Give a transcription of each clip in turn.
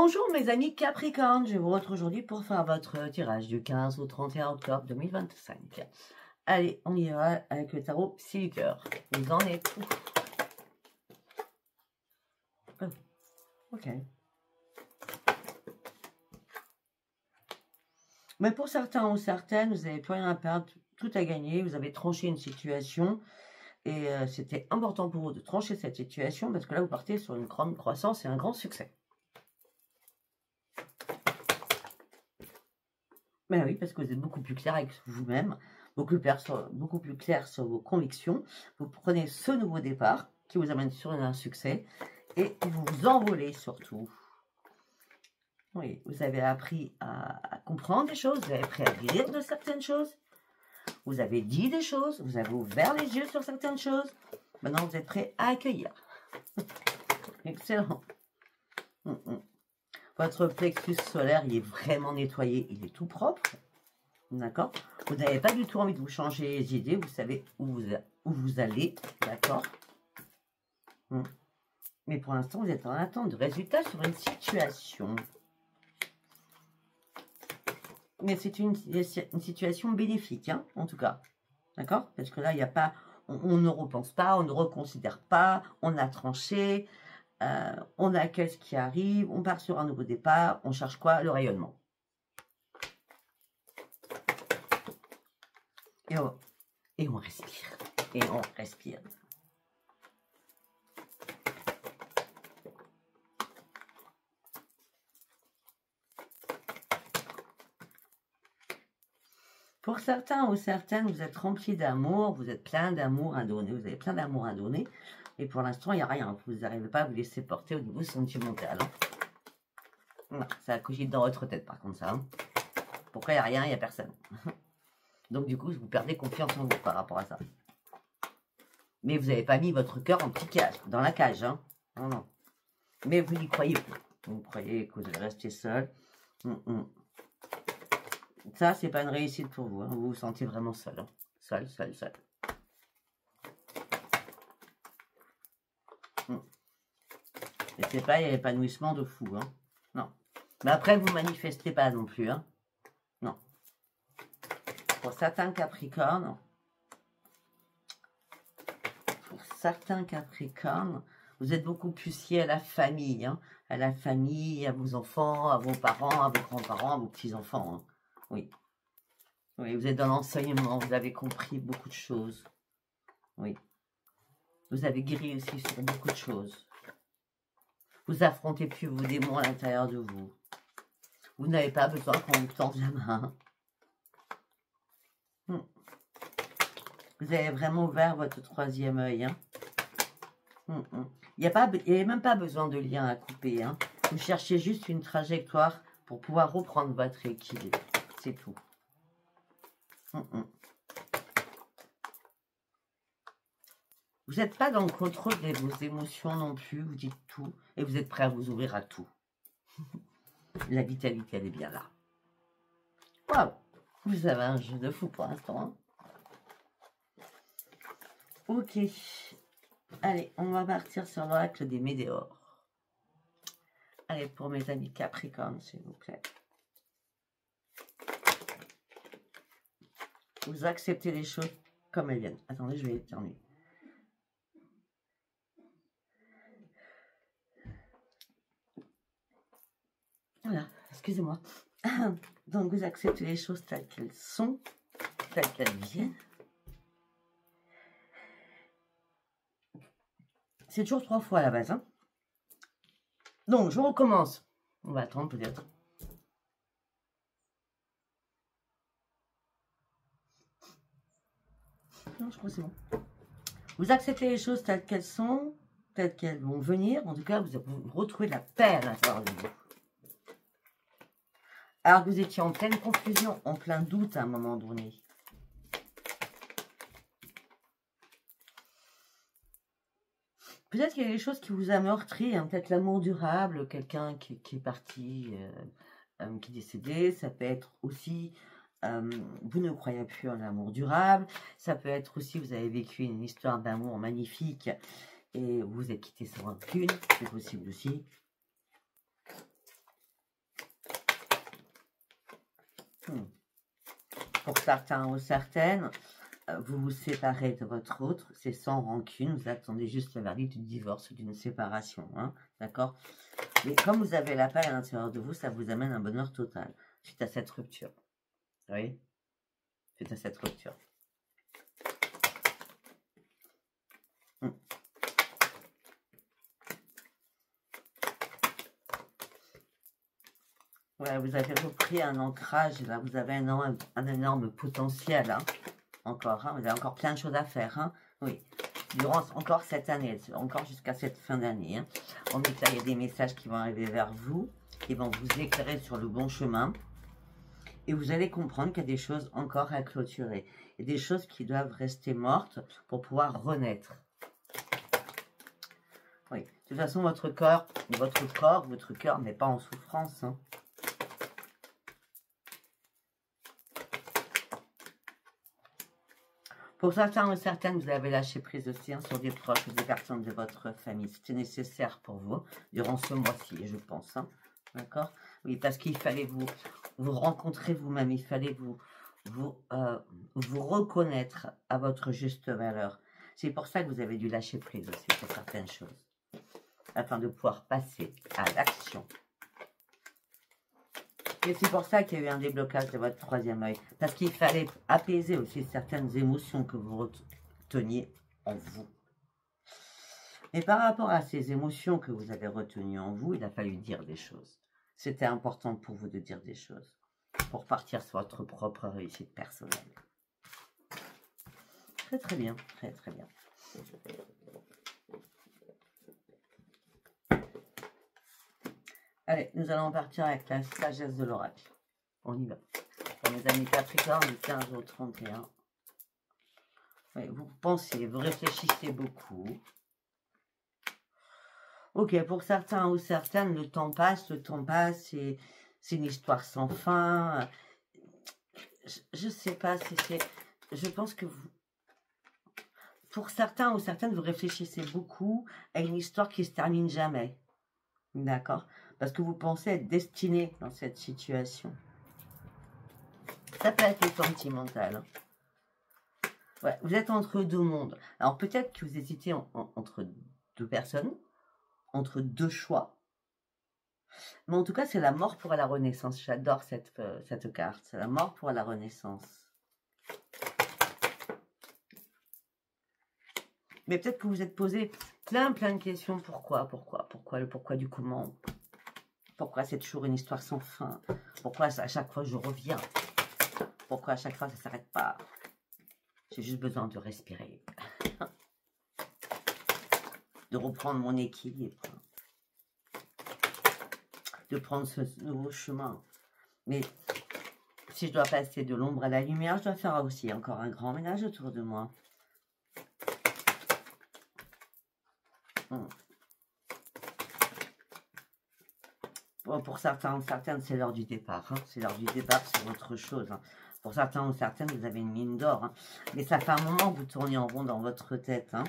Bonjour mes amis Capricorne, je vous retrouve aujourd'hui pour faire votre tirage du 15 au 31 octobre 2025. Allez, on y va avec le tarot Psy du cœur. Vous en êtes où? Oh, ok. Mais pour certains ou certaines, vous n'avez plus rien à perdre, tout à gagner, vous avez tranché une situation et c'était important pour vous de trancher cette situation parce que là vous partez sur une grande croissance et un grand succès. Mais oui, parce que vous êtes beaucoup plus clair avec vous-même, beaucoup plus clair sur vos convictions. Vous prenez ce nouveau départ qui vous amène sur un succès et vous vous envolez surtout. Oui, vous avez appris à comprendre des choses, vous avez appris à guérir de certaines choses, vous avez dit des choses, vous avez ouvert les yeux sur certaines choses. Maintenant, vous êtes prêt à accueillir. Excellent. Votre plexus solaire, il est vraiment nettoyé, il est tout propre. D'accord? Vous n'avez pas du tout envie de vous changer les idées, vous savez où vous allez, d'accord? Mais pour l'instant, vous êtes en attente de résultats sur une situation. Mais c'est une situation bénéfique, hein, en tout cas. D'accord? Parce que là, il n'y a pas, on ne repense pas, on ne reconsidère pas, on a tranché, on accueille ce qui arrive, on part sur un nouveau départ, on cherche quoi? Le rayonnement. Et on respire. Et on respire. Pour certains ou certaines, vous êtes remplis d'amour, vous êtes plein d'amour à donner, vous avez plein d'amour à donner. Et pour l'instant, il n'y a rien. Vous n'arrivez pas à vous laisser porter au niveau sentimental. Non, ça cogite dans votre tête, par contre, ça. Hein. Pourquoi il n'y a rien, il n'y a personne. Donc, du coup, vous perdez confiance en vous par rapport à ça. Mais vous n'avez pas mis votre cœur en petit cage, dans la cage. Hein. Non, non. Mais vous y croyez. Vous croyez que vous allez rester seul. Ça, c'est pas une réussite pour vous. Hein. Vous vous sentez vraiment seul. Hein. Seul, seul, seul. Et c'est pas l'épanouissement de fou. Hein. Non. Mais après, vous manifestez pas non plus. Hein. Non. Pour certains Capricornes, vous êtes beaucoup plus liés à la famille. Hein. À la famille, à vos enfants, à vos parents, à vos grands-parents, à vos petits-enfants. Hein. Oui. Oui, vous êtes dans l'enseignement, vous avez compris beaucoup de choses. Oui. Vous avez guéri aussi sur beaucoup de choses. Vous affrontez plus vos démons à l'intérieur de vous. Vous n'avez pas besoin qu'on vous tende la main. Vous avez vraiment ouvert votre troisième œil. Hein. Il n'y a même pas besoin de lien à couper. Hein. Vous cherchez juste une trajectoire pour pouvoir reprendre votre équilibre. C'est tout. Vous n'êtes pas dans le contrôle de vos émotions non plus. Vous dites tout et vous êtes prêt à vous ouvrir à tout. La vitalité, elle est bien là. Waouh! Vous avez un jeu de fou pour l'instant. Hein. Ok. Allez, on va partir sur l'oracle des météores. Allez, pour mes amis Capricorne, s'il vous plaît. Vous acceptez les choses comme elles viennent. Attendez, je vais éternuer. Voilà, excusez-moi. Donc, vous acceptez les choses telles qu'elles sont, telles qu'elles viennent. C'est toujours 3 fois à la base. Hein. Donc, je recommence. On va attendre peut-être. Non, je crois que c'est bon. Vous acceptez les choses telles qu'elles sont, telles qu'elles vont venir. En tout cas, vous retrouvez de la paix à l'intérieur de vous. Alors que vous étiez en pleine confusion, en plein doute à un moment donné. Peut-être qu'il y a des choses qui vous a meurtri, hein, peut-être l'amour durable, quelqu'un qui est parti, qui est décédé, ça peut être aussi, vous ne croyez plus en l'amour durable, ça peut être aussi, vous avez vécu une histoire d'amour magnifique et vous êtes quitté sans rancune, c'est possible aussi. Pour certains ou certaines, vous vous séparez de votre autre, c'est sans rancune, vous attendez juste le verdict du divorce ou d'une séparation, hein, d'accord? Mais comme vous avez la paix à l'intérieur de vous, ça vous amène un bonheur total suite à cette rupture. Vous voyez? Suite à cette rupture. Ouais, vous avez repris un ancrage, là, vous avez un énorme potentiel, hein, encore, hein, vous avez encore plein de choses à faire, hein, oui, durant encore cette année, encore jusqu'à cette fin d'année, hein. On dit que là, il y a des messages qui vont arriver vers vous, qui vont vous éclairer sur le bon chemin, et vous allez comprendre qu'il y a des choses encore à clôturer, et des choses qui doivent rester mortes pour pouvoir renaître. Oui, de toute façon, votre cœur, votre cœur n'est pas en souffrance, hein. Pour certains ou certaines, vous avez lâché prise aussi, hein, sur des proches ou des personnes de votre famille. C'était nécessaire pour vous durant ce mois-ci, je pense. Hein. D'accord? Oui, parce qu'il fallait vous rencontrer vous-même. Il fallait vous reconnaître à votre juste valeur. C'est pour ça que vous avez dû lâcher prise aussi sur certaines choses. Afin de pouvoir passer à l'action. Et c'est pour ça qu'il y a eu un déblocage de votre troisième œil. Parce qu'il fallait apaiser aussi certaines émotions que vous reteniez en vous. Mais par rapport à ces émotions que vous avez retenues en vous, il a fallu dire des choses. C'était important pour vous de dire des choses. Pour partir sur votre propre réussite personnelle. Très très bien, très très bien. Allez, nous allons partir avec la sagesse de l'oracle. On y va. Pour mes amis Capricorne, du 15 au 31. Oui, vous pensez, vous réfléchissez beaucoup. Ok, pour certains ou certaines, le temps passe, c'est une histoire sans fin. Je ne sais pas si c'est... Je pense que vous... Pour certains ou certaines, vous réfléchissez beaucoup à une histoire qui se termine jamais. D'accord? Parce que vous pensez être destiné dans cette situation. Ça peut être sentimental. Hein. Ouais, vous êtes entre deux mondes. Alors peut-être que vous hésitez entre deux personnes, entre deux choix. Mais en tout cas, c'est la mort pour la renaissance. J'adore cette carte. C'est la mort pour la renaissance. Mais peut-être que vous vous êtes posé plein de questions. Pourquoi le pourquoi du comment? Pourquoi c'est toujours une histoire sans fin? Pourquoi à chaque fois je reviens? Pourquoi à chaque fois ça ne s'arrête pas? J'ai juste besoin de respirer. De reprendre mon équilibre. De prendre ce nouveau chemin. Mais si je dois passer de l'ombre à la lumière, je dois faire aussi encore un grand ménage autour de moi. Pour certains ou certaines, c'est l'heure du départ. Hein. C'est l'heure du départ, c'est autre chose. Hein. Pour certains ou certaines, vous avez une mine d'or. Hein. Mais ça fait un moment que vous tournez en rond dans votre tête. Hein.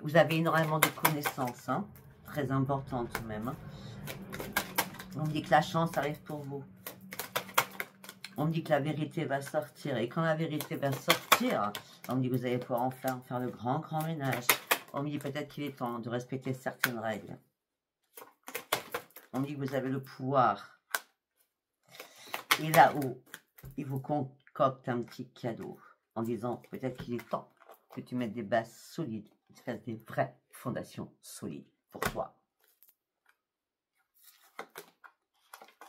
Vous avez énormément de connaissances. Hein. Très importantes même. Hein. On me dit que la chance arrive pour vous. On me dit que la vérité va sortir. Et quand la vérité va sortir, on me dit que vous allez pouvoir enfin faire le grand ménage. On me dit peut-être qu'il est temps de respecter certaines règles. On me dit que vous avez le pouvoir. Et là-haut, il vous concocte un petit cadeau en disant peut-être qu'il est temps que tu mettes des bases solides, que tu fasses des vraies fondations solides pour toi.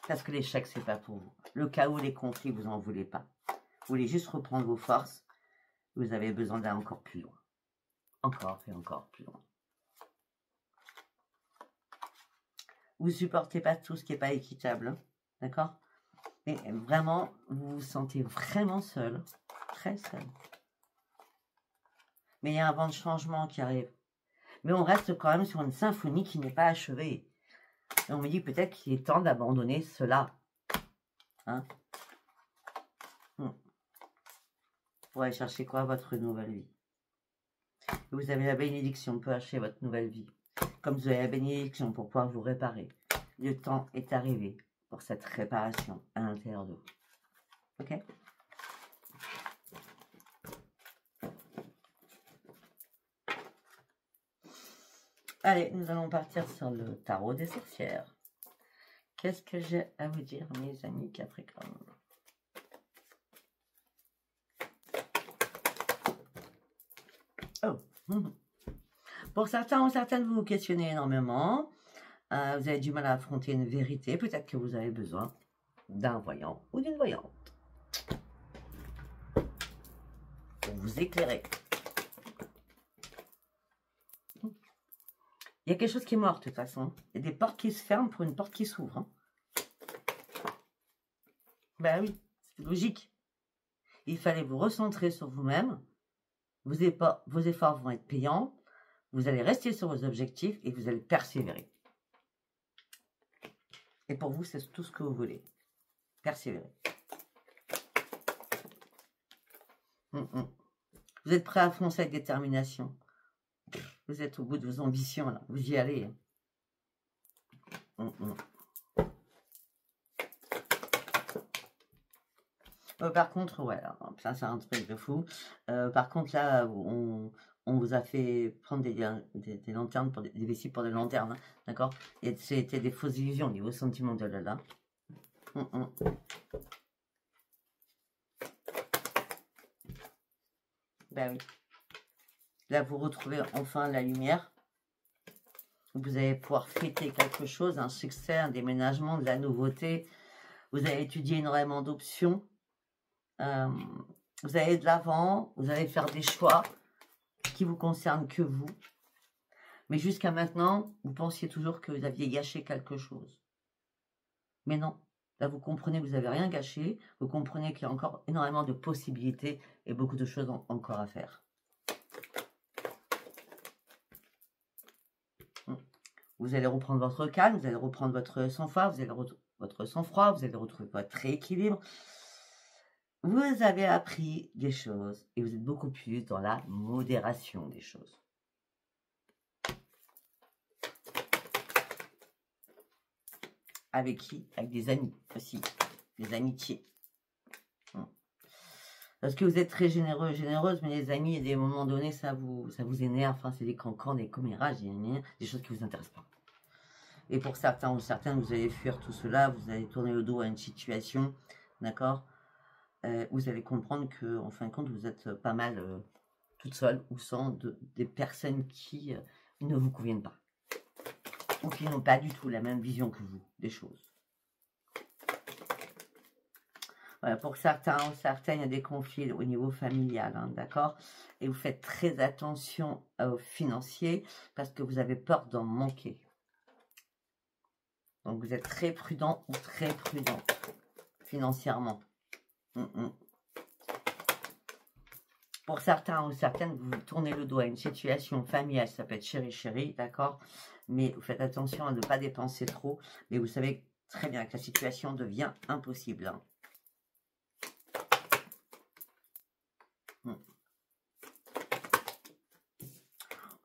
Parce que l'échec, c'est pas pour vous. Le chaos, les conflits, vous n'en voulez pas. Vous voulez juste reprendre vos forces. Vous avez besoin d'aller encore plus loin. Encore et encore plus loin. Vous ne supportez pas tout ce qui n'est pas équitable. Hein, d'accord? Mais vraiment, vous vous sentez vraiment seul. Très seul. Mais il y a un vent de changement qui arrive. Mais on reste quand même sur une symphonie qui n'est pas achevée. Et on me dit peut-être qu'il est temps d'abandonner cela. Hein? Pour aller chercher quoi? Votre nouvelle vie. Vous avez la bénédiction pour acheter votre nouvelle vie. Comme vous avez la bénédiction pour pouvoir vous réparer. Le temps est arrivé pour cette réparation à l'intérieur de vous. Ok? Allez, nous allons partir sur le tarot des sorcières. Qu'est-ce que j'ai à vous dire, mes amis Capricorne? Oh. Pour certains ou certaines, vous vous questionnez énormément. Vous avez du mal à affronter une vérité. Peut-être que vous avez besoin d'un voyant ou d'une voyante pour vous éclairer. Il y a quelque chose qui est mort de toute façon. Il y a des portes qui se ferment pour une porte qui s'ouvre. Hein. Ben oui, c'est logique. Il fallait vous recentrer sur vous-même. Vos efforts vont être payants. Vous allez rester sur vos objectifs et vous allez persévérer. Et pour vous, c'est tout ce que vous voulez. Persévérer. Vous êtes prêt à foncer avec détermination. Vous êtes au bout de vos ambitions, là. Vous y allez. Par contre, ouais, alors, ça c'est un truc de fou. Par contre, là, on vous a fait prendre des lanternes, pour des vessies pour des lanternes, hein, d'accord? Et c'était des fausses illusions au niveau sentimental, là. Ben oui. Là, vous retrouvez enfin la lumière. Vous allez pouvoir fêter quelque chose, un succès, un déménagement, de la nouveauté. Vous allez étudier énormément d'options. Vous allez de l'avant. Vous allez faire des choix qui vous concernent que vous. Mais jusqu'à maintenant, vous pensiez toujours que vous aviez gâché quelque chose. Mais non. Là, vous comprenez que vous n'avez rien gâché. Vous comprenez qu'il y a encore énormément de possibilités et beaucoup de choses encore à faire. Vous allez reprendre votre calme, vous allez reprendre votre sang-froid, vous allez retrouver votre rééquilibre. Vous avez appris des choses et vous êtes beaucoup plus dans la modération des choses. Avec qui? Avec des amis aussi, des amitiés. Parce que vous êtes très généreux, généreuse, mais les amis, à des moments donnés, ça vous énerve. Enfin, c'est des cancans, des commérages, des choses qui ne vous intéressent pas. Et pour certains ou certaines, vous allez fuir tout cela, vous allez tourner le dos à une situation, d'accord? Vous allez comprendre que, en fin de compte, vous êtes pas mal toute seule ou sans des personnes qui ne vous conviennent pas. Ou qui n'ont pas du tout la même vision que vous des choses. Voilà, pour certains ou certaines, il y a des conflits au niveau familial, hein, d'accord? Et vous faites très attention aux financiers parce que vous avez peur d'en manquer. Donc, vous êtes très prudent ou très prudent financièrement. Pour certains ou certaines, vous tournez le dos à une situation familiale, ça peut être chéri, d'accord? Mais vous faites attention à ne pas dépenser trop. Mais vous savez très bien que la situation devient impossible. Hein.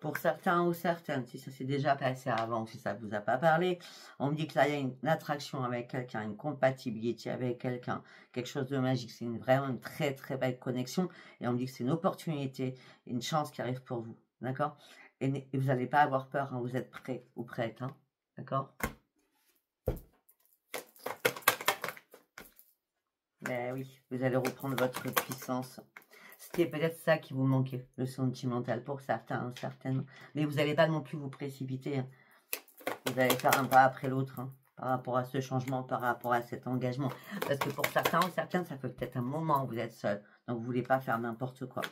Pour certains ou certaines, si ça s'est déjà passé avant, si ça ne vous a pas parlé, on me dit que là, il y a une attraction avec quelqu'un, une compatibilité avec quelqu'un, quelque chose de magique. C'est vraiment une très, très belle connexion. Et on me dit que c'est une opportunité, une chance qui arrive pour vous. D'accord? Et vous n'allez pas avoir peur, hein, vous êtes prêt ou prête. Hein, d'accord? Ben oui, vous allez reprendre votre puissance. C'était peut-être ça qui vous manquait, le sentimental pour certains, certaines. Mais vous n'allez pas non plus vous précipiter. Hein. Vous allez faire un pas après l'autre hein, par rapport à ce changement, par rapport à cet engagement. Parce que pour certains ou certaines, ça peut peut-être un moment où vous êtes seul. Donc vous ne voulez pas faire n'importe quoi.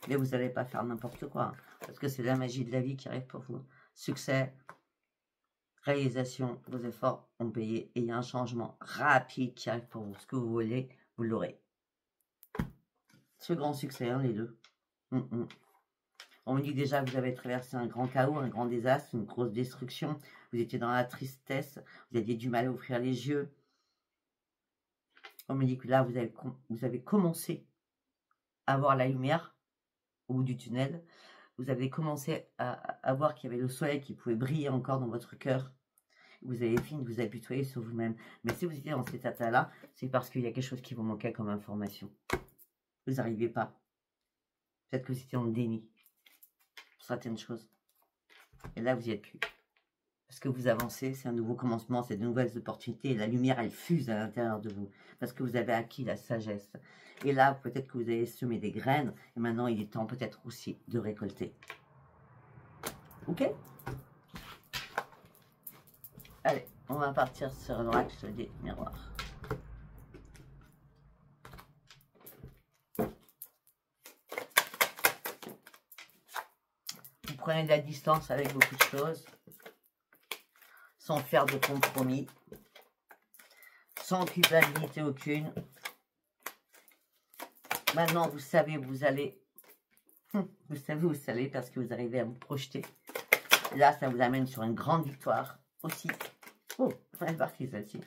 Mais vous n'allez pas faire n'importe quoi. Hein, parce que c'est la magie de la vie qui arrive pour vous. Succès, réalisation, vos efforts ont payé. Et il y a un changement rapide qui arrive pour vous. Ce que vous voulez, vous l'aurez. Ce grand succès, hein, les deux. On me dit déjà que vous avez traversé un grand chaos, un grand désastre, une grosse destruction. Vous étiez dans la tristesse, vous aviez du mal à ouvrir les yeux. On me dit que là, vous avez commencé à voir la lumière au bout du tunnel. Vous avez commencé à voir qu'il y avait le soleil qui pouvait briller encore dans votre cœur. Vous avez fini de vous apitoyer sur vous-même. Mais si vous étiez dans cet état-là, c'est parce qu'il y a quelque chose qui vous manquait comme information. Vous n'arrivez pas. Peut-être que c'était en déni. Pour certaines choses. Et là, vous n'y êtes plus. Parce que vous avancez, c'est un nouveau commencement, c'est de nouvelles opportunités. Et la lumière, elle fuse à l'intérieur de vous. Parce que vous avez acquis la sagesse. Et là, peut-être que vous avez semé des graines. Et maintenant, il est temps peut-être aussi de récolter. Ok? Allez, on va partir sur l'oracle des miroirs. Vous prenez de la distance avec beaucoup de choses. Sans faire de compromis. Sans culpabilité aucune. Maintenant, vous savez où vous allez. Vous savez où vous allez parce que vous arrivez à vous projeter. Là, ça vous amène sur une grande victoire aussi. Oh, elle est partie celle-ci.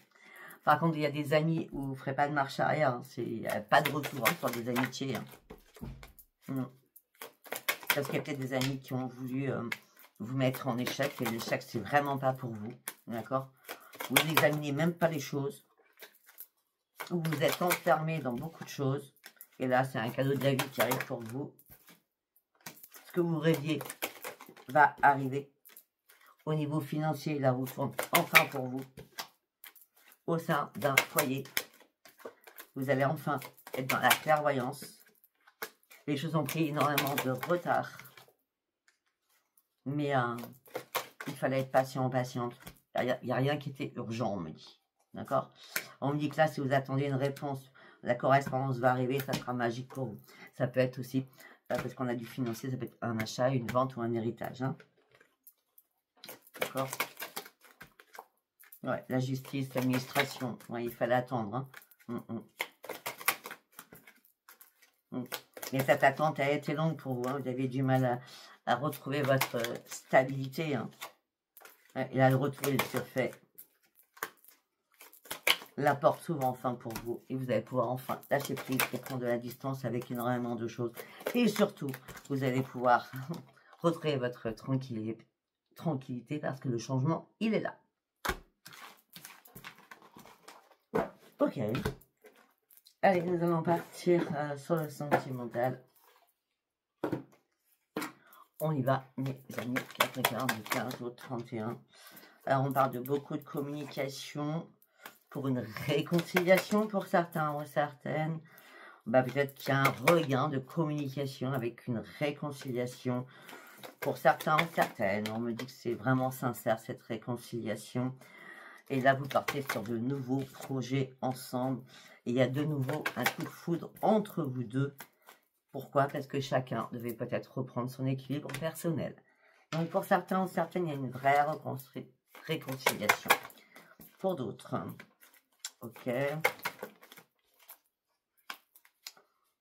Par contre, il y a des amis où vous ne ferez pas de marche arrière. Hein. Il n'y a pas de retour hein, sur des amitiés. Hein. Parce qu'il y a peut-être des amis qui ont voulu vous mettre en échec. Et l'échec, c'est vraiment pas pour vous. D'accord? Vous n'examinez même pas les choses. Vous êtes enfermé dans beaucoup de choses. Et là, c'est un cadeau de la vie qui arrive pour vous. Ce que vous rêviez va arriver. Au niveau financier, la roue tourne enfin pour vous. Au sein d'un foyer, vous allez enfin être dans la clairvoyance. Les choses ont pris énormément de retard. Mais il fallait être patient, patiente. Il n'y a rien qui était urgent, on me dit. D'accord? On me dit que là, si vous attendez une réponse, la correspondance va arriver, ça sera magique pour vous. Ça peut être aussi, parce qu'on a du financier, ça peut être un achat, une vente ou un héritage. Hein. D'accord? Ouais, la justice, l'administration. Ouais, il fallait attendre. Hein. Et cette attente a été longue pour vous. Hein. Vous avez du mal à retrouver votre stabilité. Hein. Et là, le retour, il se fait. La porte s'ouvre enfin pour vous. Et vous allez pouvoir enfin lâcher prise et prendre de la distance avec énormément de choses. Et surtout, vous allez pouvoir retrouver votre tranquillité parce que le changement, il est là. Ok. Allez, nous allons partir sur le sentimental. On y va, mes amis. 4, 40, 15, 31. Alors, on parle de beaucoup de communication pour une réconciliation pour certains ou certaines. Bah, peut-être qu'il y a un regain de communication avec une réconciliation pour certains ou certaines. On me dit que c'est vraiment sincère cette réconciliation. Et là, vous partez sur de nouveaux projets ensemble. Et il y a de nouveau un coup de foudre entre vous deux. Pourquoi? Parce que chacun devait peut-être reprendre son équilibre personnel. Donc, pour certains ou certaines, il y a une vraie réconciliation. Pour d'autres, ok.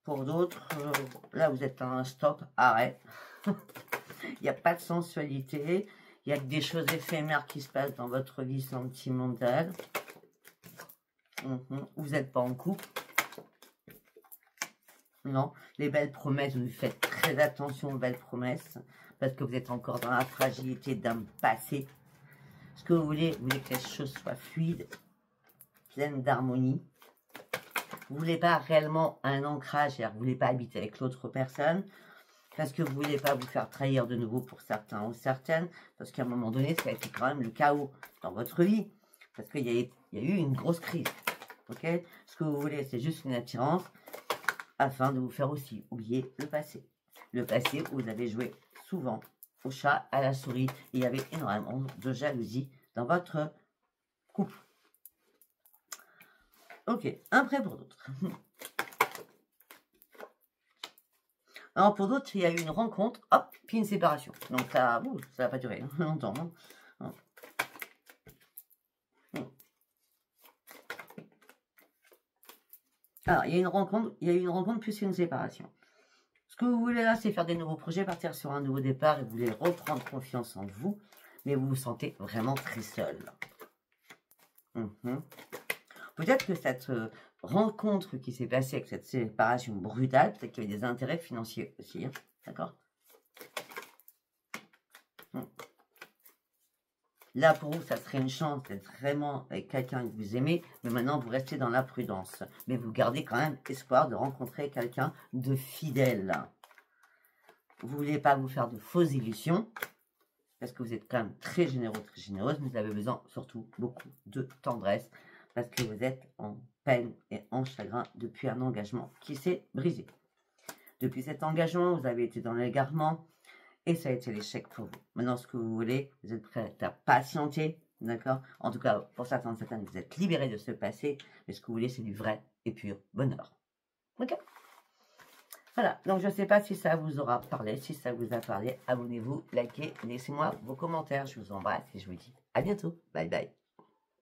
Pour d'autres, là, vous êtes à un stop, arrêt. Il n'y a pas de sensualité. Il y a que des choses éphémères qui se passent dans votre vie sentimentale. Vous n'êtes pas en couple. Non, les belles promesses, vous faites très attention aux belles promesses. Parce que vous êtes encore dans la fragilité d'un passé. Ce que vous voulez que les choses soient fluides, pleines d'harmonie. Vous ne voulez pas réellement un ancrage, c'est-à-dire que vous ne voulez pas habiter avec l'autre personne. Parce que vous ne voulez pas vous faire trahir de nouveau pour certains ou certaines. Parce qu'à un moment donné, ça a été quand même le chaos dans votre vie. Parce qu'il y a eu une grosse crise. Ok? Ce que vous voulez, c'est juste une attirance afin de vous faire aussi oublier le passé. Le passé où vous avez joué souvent au chat, à la souris. Et il y avait énormément de jalousie dans votre couple. Ok, un prêt pour d'autres. Alors pour d'autres, il y a eu une rencontre, hop, puis une séparation. Donc ça va pas durer longtemps. Hein. Alors, il y a eu une rencontre plus une séparation. Ce que vous voulez là, c'est faire des nouveaux projets, partir sur un nouveau départ et vous voulez reprendre confiance en vous, mais vous vous sentez vraiment très seul. Peut-être que cette rencontre qui s'est passée avec cette séparation brutale, peut-être qu'il y avait des intérêts financiers aussi, hein, d'accord? Là, pour vous, ça serait une chance d'être vraiment avec quelqu'un que vous aimez, mais maintenant, vous restez dans la prudence. Mais vous gardez quand même espoir de rencontrer quelqu'un de fidèle. Vous ne voulez pas vous faire de fausses illusions, parce que vous êtes quand même très généreux, très généreuse, mais vous avez besoin surtout beaucoup de tendresse, parce que vous êtes en peine et en chagrin depuis un engagement qui s'est brisé. Depuis cet engagement, vous avez été dans l'égarement et ça a été l'échec pour vous. Maintenant, ce que vous voulez, vous êtes prêt à patienter, d'accord? En tout cas, pour certains, vous êtes libérés de ce passé, mais ce que vous voulez, c'est du vrai et pur bonheur. Ok? Voilà, donc je ne sais pas si ça vous aura parlé. Si ça vous a parlé, abonnez-vous, likez, laissez-moi vos commentaires. Je vous embrasse et je vous dis à bientôt. Bye bye.